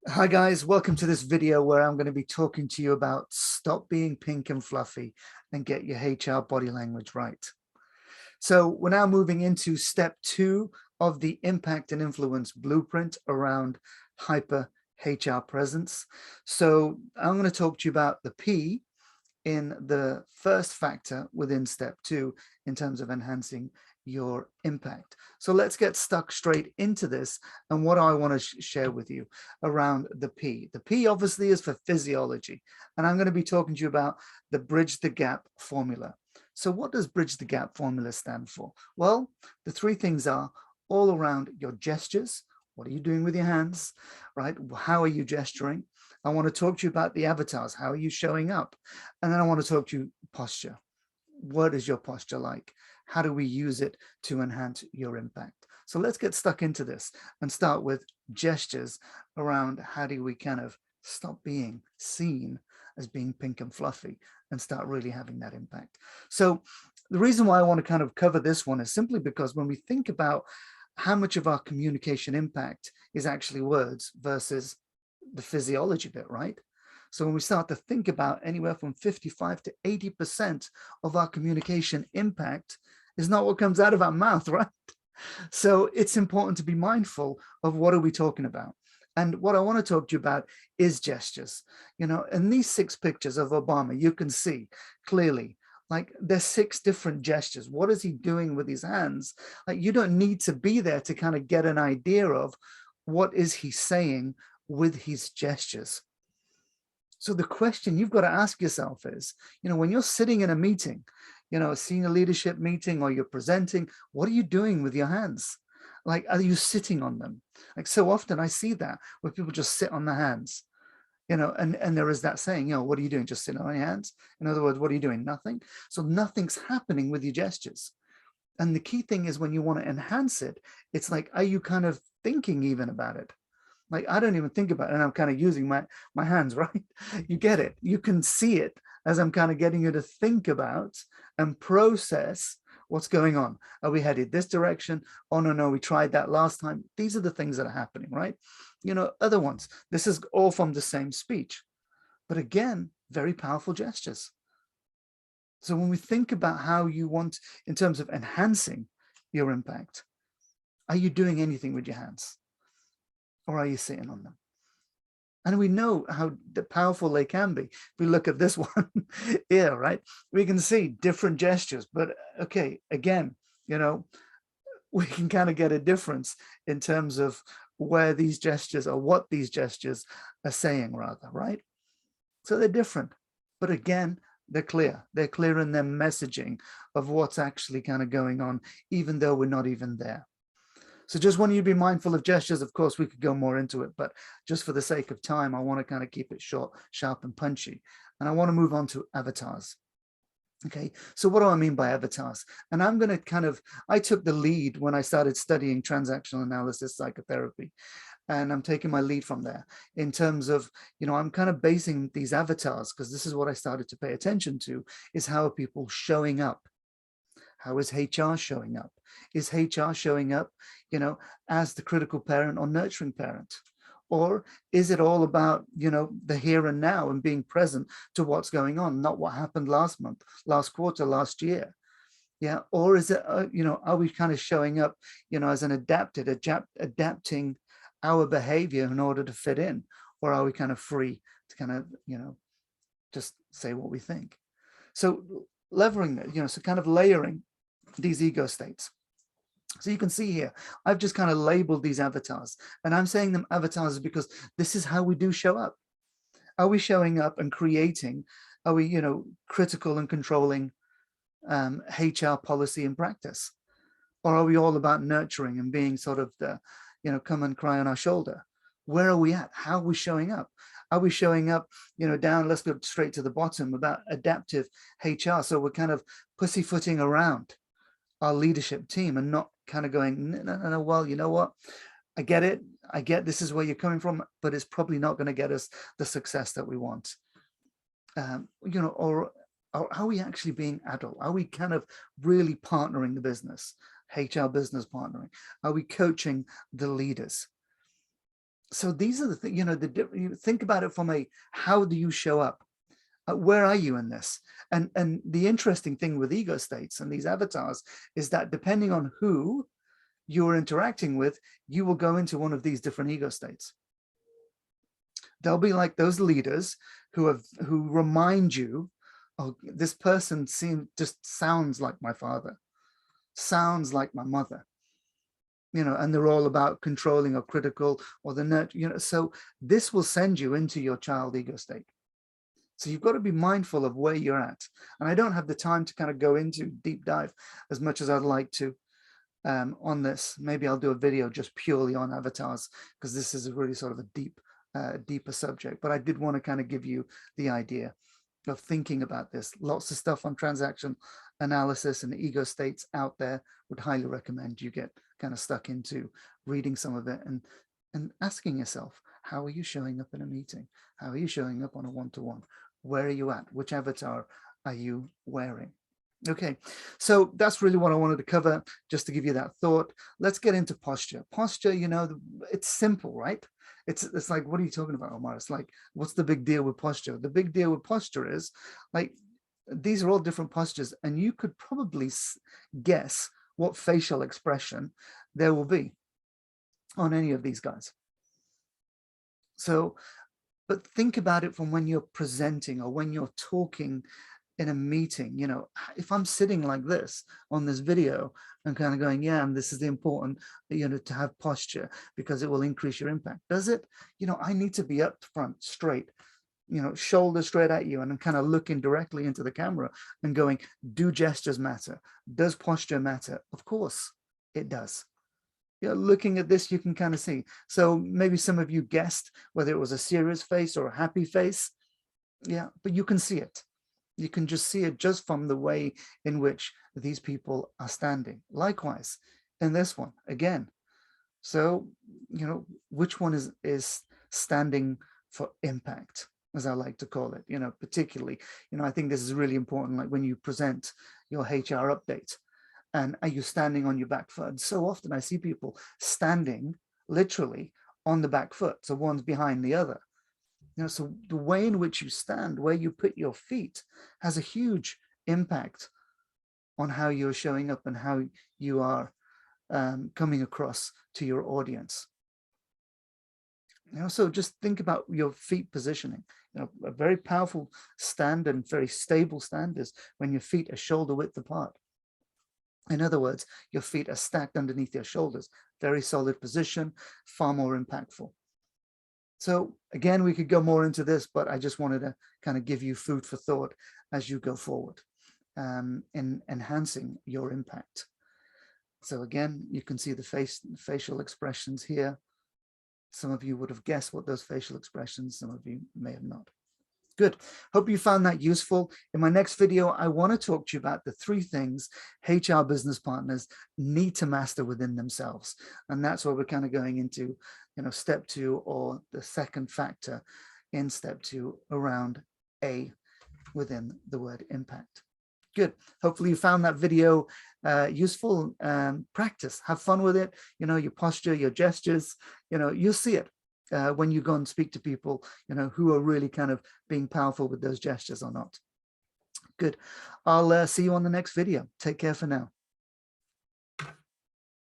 Hi guys, welcome to this video where I'm going to be talking to you about stop being pink and fluffy and get your HR body language right. So we're now moving into step 2 of the impact and influence blueprint around hyper HR presence. So I'm going to talk to you about the P in the first factor within step 2 in terms of enhancing your impact. So let's get stuck straight into this and what I want to share with you around the P. The P obviously is for physiology, and I'm going to be talking to you about the bridge the gap formula. So what does bridge the gap formula stand for? Well, the three things are all around your gestures. What are you doing with your hands, right? How are you gesturing? I want to talk to you about the avatars. How are you showing up? And then I want to talk to you posture. What is your posture like? How do we use it to enhance your impact? So let's get stuck into this and start with gestures around how do we kind of stop being seen as being pink and fluffy and start really having that impact. So the reason why I want to kind of cover this one is simply because when we think about how much of our communication impact is actually words versus the physiology bit, right? So when we start to think about anywhere from 55 to 80% of our communication impact is not what comes out of our mouth, right? So it's important to be mindful of what are we talking about. And what I want to talk to you about is gestures. You know, in these 6 pictures of Obama, you can see clearly like there's 6 different gestures. What is he doing with his hands? Like you don't need to be there to kind of get an idea of what is he saying with his gestures. So the question you've got to ask yourself is, you know, when you're sitting in a meeting, you know, a senior leadership meeting, or you're presenting, what are you doing with your hands? Like, are you sitting on them? Like so often I see that where people just sit on their hands, you know, and there is that saying, you know, what are you doing? Just sitting on your hands. In other words, what are you doing? Nothing. So nothing's happening with your gestures. And the key thing is when you want to enhance it, it's like, are you kind of thinking even about it? Like I don't even think about it, and I'm kind of using my hands, right? You get it. You can see it as I'm kind of getting you to think about and process what's going on. Are we headed this direction? Oh no, we tried that last time. These are the things that are happening, right? You know, other ones. This is all from the same speech, but again, very powerful gestures. So when we think about how you want in terms of enhancing your impact, are you doing anything with your hands? Or are you sitting on them? And we know how powerful they can be. If we look at this one here, right, we can see different gestures. But okay, again, you know, we can kind of get a difference in terms of where these gestures or what these gestures are saying, rather, right? So they're different. But again, they're clear. They're clear in their messaging of what's actually kind of going on, even though we're not even there. So just want you to be mindful of gestures. Of course, we could go more into it, but just for the sake of time, I want to kind of keep it short, sharp, and punchy. And I want to move on to avatars. Okay, so what do I mean by avatars? And I'm going to kind of, I took the lead when I started studying transactional analysis psychotherapy. And I'm taking my lead from there in terms of, you know, I'm kind of basing these avatars because this is what I started to pay attention to, is how are people showing up? How is HR showing up? Is HR showing up, you know, as the critical parent or nurturing parent? Or is it all about, you know, the here and now and being present to what's going on, not what happened last month, last quarter, last year? Yeah. Or is it, you know, are we kind of showing up, you know, as an adapting our behavior in order to fit in? Or are we kind of free to kind of, you know, just say what we think? So levering that, you know, so kind of layering these ego states. So you can see here, I've just kind of labeled these avatars, and I'm saying them avatars because this is how we do show up. Are we showing up and creating? Are we, you know, critical and controlling HR policy and practice? Or are we all about nurturing and being sort of the, you know, come and cry on our shoulder? Where are we at? How are we showing up? Are we showing up, you know, down, let's go straight to the bottom about adaptive HR. So we're kind of pussyfooting around our leadership team and not kind of going, no, well, you know what? I get it. I get this is where you're coming from, but it's probably not going to get us the success that we want. You know, or are we actually being adult? Are we kind of really partnering the business, HR business partnering? Are we coaching the leaders? So these are the things, you know, you think about it from a, how do you show up? Where are you in this? And the interesting thing with ego states and these avatars is that depending on who you're interacting with, you will go into one of these different ego states. They'll be like those leaders who remind you, oh, this person just sounds like my father, sounds like my mother, you know, and they're all about controlling or critical or the nurture, you know. So this will send you into your child ego state. So you've got to be mindful of where you're at. And I don't have the time to kind of go into deep dive as much as I'd like to on this. Maybe I'll do a video just purely on avatars, because this is a really sort of a deeper subject. But I did want to kind of give you the idea of thinking about this. Lots of stuff on transaction analysis and ego states out there. Would highly recommend you get kind of stuck into reading some of it and asking yourself, how are you showing up in a meeting? How are you showing up on a one-to-one? Where are you at? Which avatar are you wearing? Okay, so that's really what I wanted to cover, just to give you that thought. Let's get into posture. Posture, you know, it's simple, right? It's like, what are you talking about, Omar? It's like, what's the big deal with posture? The big deal with posture is, like, these are all different postures, and you could probably guess what facial expression there will be on any of these guys. So, but think about it from when you're presenting or when you're talking in a meeting. You know, if I'm sitting like this on this video and kind of going, yeah, and this is the important, you know, to have posture because it will increase your impact. Does it? You know, I need to be up front, straight, you know, shoulders straight at you, and I'm kind of looking directly into the camera and going, do gestures matter? Does posture matter? Of course it does. You know, looking at this, you can kind of see. So maybe some of you guessed whether it was a serious face or a happy face. Yeah, but you can see it. You can just see it just from the way in which these people are standing. Likewise, in this one, again. So, you know, which one is standing for impact, as I like to call it, you know, particularly, you know, I think this is really important, like when you present your HR update. And are you standing on your back foot? So often I see people standing literally on the back foot. So one's behind the other. You know, so the way in which you stand, where you put your feet, has a huge impact on how you're showing up and how you are coming across to your audience. You know, so just think about your feet positioning. You know, a very powerful stand and very stable stand is when your feet are shoulder width apart. In other words, your feet are stacked underneath your shoulders. Very solid position, far more impactful. So again, we could go more into this, but I just wanted to kind of give you food for thought as you go forward in enhancing your impact. So again, you can see the facial expressions here. Some of you would have guessed what those facial expressions, some of you may have not. Good. Hope you found that useful. In my next video, I want to talk to you about the 3 things HR business partners need to master within themselves. And that's where we're kind of going into, you know, step 2, or the second factor in step 2 around A within the word impact. Good. Hopefully you found that video useful. Practice, have fun with it. You know, your posture, your gestures, you know, you'll see it. When you go and speak to people, you know, who are really kind of being powerful with those gestures or not. Good. I'll see you on the next video. Take care for now.